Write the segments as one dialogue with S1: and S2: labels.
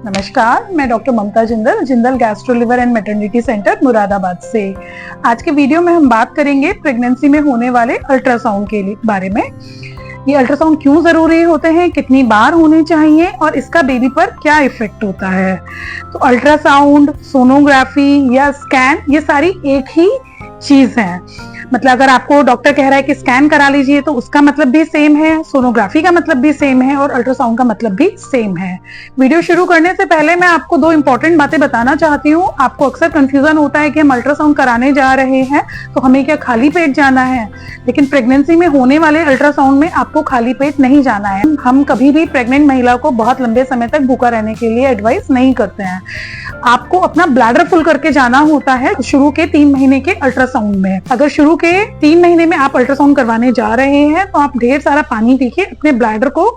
S1: नमस्कार, मैं doctor Mamta Jindal, Jindal gastro liver and maternity centre Moradabad से। आज के वीडियो में हम बात करेंगे प्रेगनेंसी में होने वाले अल्ट्रासाउंड के बारे में। ये अल्ट्रासाउंड क्यों जरूरी होते हैं, कितनी बार होने चाहिए और इसका बेबी पर क्या इफेक्ट होता है। तो अल्ट्रासाउंड, सोनोग्राफी या स्कैन, ये सारी एक ही चीज है। मतलब अगर आपको डॉक्टर कह रहा है कि स्कैन करा लीजिए तो उसका मतलब भी सेम है, सोनोग्राफी का मतलब भी सेम है और अल्ट्रासाउंड का मतलब भी सेम है। वीडियो शुरू करने से पहले मैं आपको दो इंपॉर्टेंट बातें बताना चाहती हूँ। आपको अक्सर कंफ्यूजन होता है कि हम अल्ट्रासाउंड कराने जा रहे हैं तो हमें क्या खाली पेट जाना है, लेकिन प्रेगनेंसी में होने वाले अल्ट्रासाउंड में आपको खाली पेट नहीं जाना है। हम कभी भी प्रेग्नेंट महिला को बहुत लंबे समय तक भूखा रहने के लिए एडवाइस नहीं करते हैं। आपको अपना ब्लैडर फुल करके जाना होता है शुरू के 3 महीने के अल्ट्रासाउंड में। अगर शुरू के 3 महीने में आप अल्ट्रासाउंड करवाने जा रहे हैं तो आप ढेर सारा पानी पी के अपने ब्लैडर को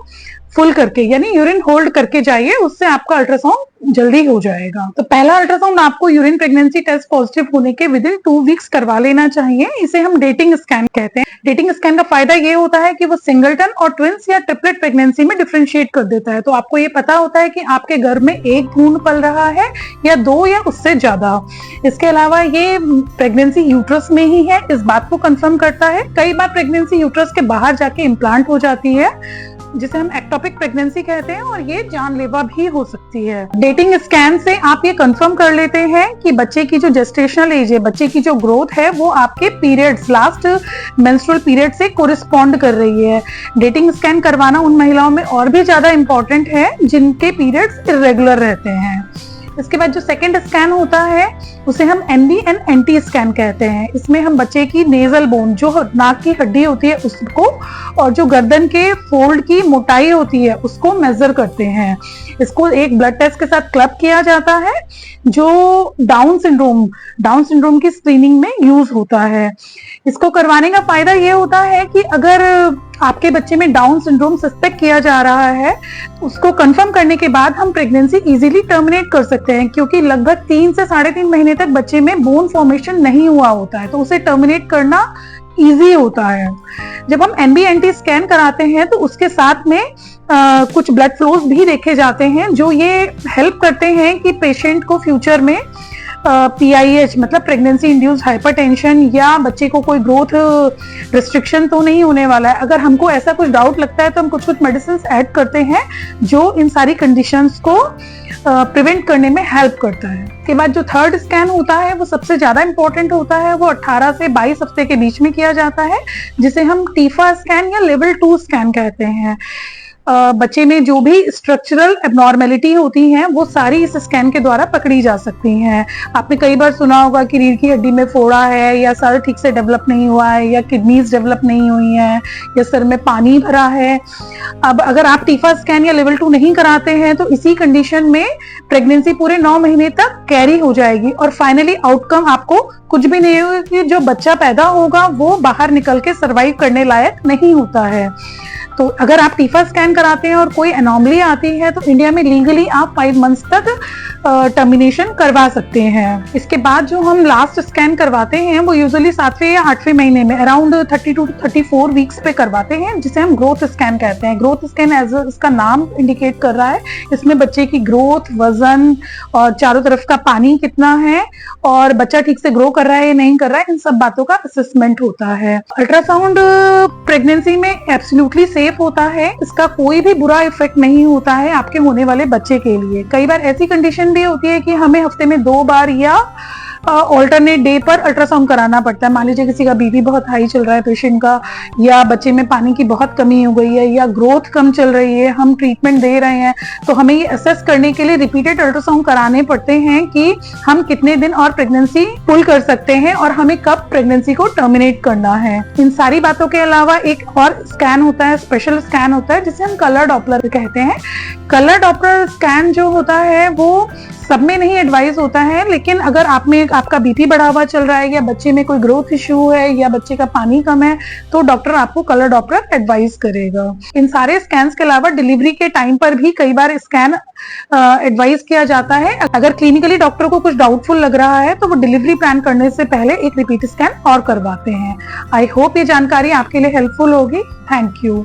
S1: फुल करके यानी यूरिन होल्ड करके जाइए, उससे आपका अल्ट्रासाउंड जल्दी हो जाएगा। तो पहला अल्ट्रासाउंड आपको यूरिन प्रेगनेंसी टेस्ट पॉजिटिव होने के विदिन 2 वीक्स करवा लेना चाहिए। इसे हम डेटिंग स्कैन कहते हैं। डेटिंग स्कैन का फायदा ये होता है कि वो सिंगलटन और ट्विंस या ट्रिपलेट प्रेगनेंसी में डिफरेंशिएट कर देता है। तो आपको ये पता होता है कि आपके घर में एक भ्रूण पल रहा है या 2 या उससे ज्यादा। इसके अलावा ये प्रेगनेंसी यूट्रस में ही है, इस बात को कंफर्म करता है। कई बार प्रेगनेंसी यूट्रस के बाहर जाके इम्प्लांट हो जाती है, जिसे हम एक्टोपिक प्रेगनेंसी कहते हैं, और ये जानलेवा भी हो सकती है। डेटिंग स्कैन से आप ये कंफर्म कर लेते हैं कि बच्चे की जो जेस्टेशनल एज है, बच्चे की जो ग्रोथ है, वो आपके पीरियड्स, लास्ट मेंस्ट्रुअल पीरियड से कोरिस्पॉन्ड कर रही है। डेटिंग स्कैन करवाना उन महिलाओं में और भी ज्यादा इंपॉर्टेंट है जिनके पीरियड्स इरेगुलर रहते हैं। इसके बाद जो सेकंड स्कैन होता है उसे हम NB एंड NT स्कैन कहते हैं। इसमें हम बच्चे की नेजल बोन, जो नाक की हड्डी होती है, उसको और जो गर्दन के फोल्ड की मोटाई होती है उसको मेजर करते हैं। इसको एक ब्लड टेस्ट के साथ क्लब किया जाता है जो डाउन सिंड्रोम की स्क्रीनिंग में यूज होता है। इसको करवाने का फायदा ये होता है कि अगर आपके बच्चे में डाउन सिंड्रोम सस्पेक्ट किया जा रहा है, उसको कंफर्म करने के बाद हम प्रेगनेंसी इजीली टर्मिनेट कर सकते हैं, क्योंकि लगभग 3 से 3.5 महीने तक बच्चे में बोन फॉर्मेशन नहीं हुआ होता है, तो उसे टर्मिनेट करना इजी होता है। जब हम NB/NT स्कैन कराते हैं तो उसके साथ में कुछ ब्लड फ्लोज भी देखे जाते हैं जो ये हेल्प करते हैं कि पेशेंट को फ्यूचर में PIH मतलब प्रेगनेंसी इंड्यूस्ड हाइपरटेंशन या बच्चे को कोई ग्रोथ रिस्ट्रिक्शन तो नहीं होने वाला है। अगर हमको ऐसा कुछ डाउट लगता है तो हम कुछ मेडिसिन ऐड करते हैं जो इन सारी कंडीशंस को प्रिवेंट करने में हेल्प करता है। के बाद जो थर्ड स्कैन होता है वो सबसे ज्यादा इंपॉर्टेंट होता है। वो 18 से 22 हफ्ते के बीच में किया जाता है, जिसे हम टीफा स्कैन या लेवल 2 स्कैन कहते हैं। बच्चे में जो भी स्ट्रक्चरल एबनॉर्मेलिटी होती हैं वो सारी इस स्कैन के द्वारा पकड़ी जा सकती हैं। आपने कई बार सुना होगा कि रीढ़ की हड्डी में फोड़ा है, या सर ठीक से डेवलप नहीं हुआ है, या किडनीज डेवलप नहीं हुई हैं, या सर में पानी भरा है। अब अगर आप टीफा स्कैन या लेवल 2 नहीं कराते हैं तो इसी कंडीशन में प्रेगनेंसी पूरे 9 महीने तक कैरी हो जाएगी और फाइनली आउटकम आपको कुछ भी नहीं होगा कि जो बच्चा पैदा होगा वो बाहर निकल के सर्वाइव करने लायक नहीं होता है। तो अगर आप टीफा स्कैन कराते हैं और कोई एनॉमली आती है तो इंडिया में लीगली आप 5 मंथ्स तक टर्मिनेशन करवा सकते हैं। इसके बाद जो हम लास्ट स्कैन करवाते हैं वो यूजुअली 7वें या 8वें महीने में अराउंड 32 to 34 वीक्स पे करवाते हैं, जिसे हम ग्रोथ स्कैन कहते हैं। ग्रोथ स्कैन एज इसका नाम इंडिकेट कर रहा है, इसमें बच्चे की ग्रोथ, वजन और चारों तरफ का पानी कितना है और बच्चा ठीक से ग्रो कर रहा है या नहीं कर रहा है, इन सब बातों का असेसमेंट होता है। अल्ट्रासाउंड प्रेगनेंसी में एब्सोल्युटली सेफ होता है, इसका कोई भी बुरा इफेक्ट नहीं होता है आपके होने वाले बच्चे के लिए। कई बार ऐसी कंडीशन भी होती है कि हमें हफ्ते में 2 बार या ऑल्टरनेट डे पर अल्ट्रासाउंड कराना पड़ता है। मान लीजिए किसी का बीपी बहुत हाई चल रहा है पेशेंट का, या बच्चे में पानी की बहुत कमी हो गई है, या ग्रोथ कम चल रही है, हम ट्रीटमेंट दे रहे हैं, तो हमें ये असेस करने के लिए रिपीटेड अल्ट्रासाउंड कराने पड़ते हैं कि हम कितने दिन और प्रेगनेंसी पुल कर सकते हैं और हमें कब प्रेगनेंसी को टर्मिनेट करना है। इन सारी बातों के अलावा एक और स्कैन होता है, स्पेशल स्कैन होता है, जिसे हम कलर डॉपलर कहते हैं। कलर डॉपलर स्कैन जो होता है वो सब में नहीं एडवाइस होता है, लेकिन अगर आपका बीपी बढ़ा हुआ चल रहा है या बच्चे में कोई ग्रोथ इश्यू है या बच्चे का पानी कम है तो डॉक्टर आपको कलर डॉपलर एडवाइस करेगा। इन सारे स्कैन्स के अलावा डिलीवरी के टाइम पर भी कई बार स्कैन एडवाइस किया जाता है। अगर क्लिनिकली डॉक्टर को कुछ डाउटफुल लग रहा है तो वो डिलीवरी प्लान करने से पहले एक रिपीट स्कैन और करवाते हैं। आई होप ये जानकारी आपके लिए हेल्पफुल होगी। Thank you.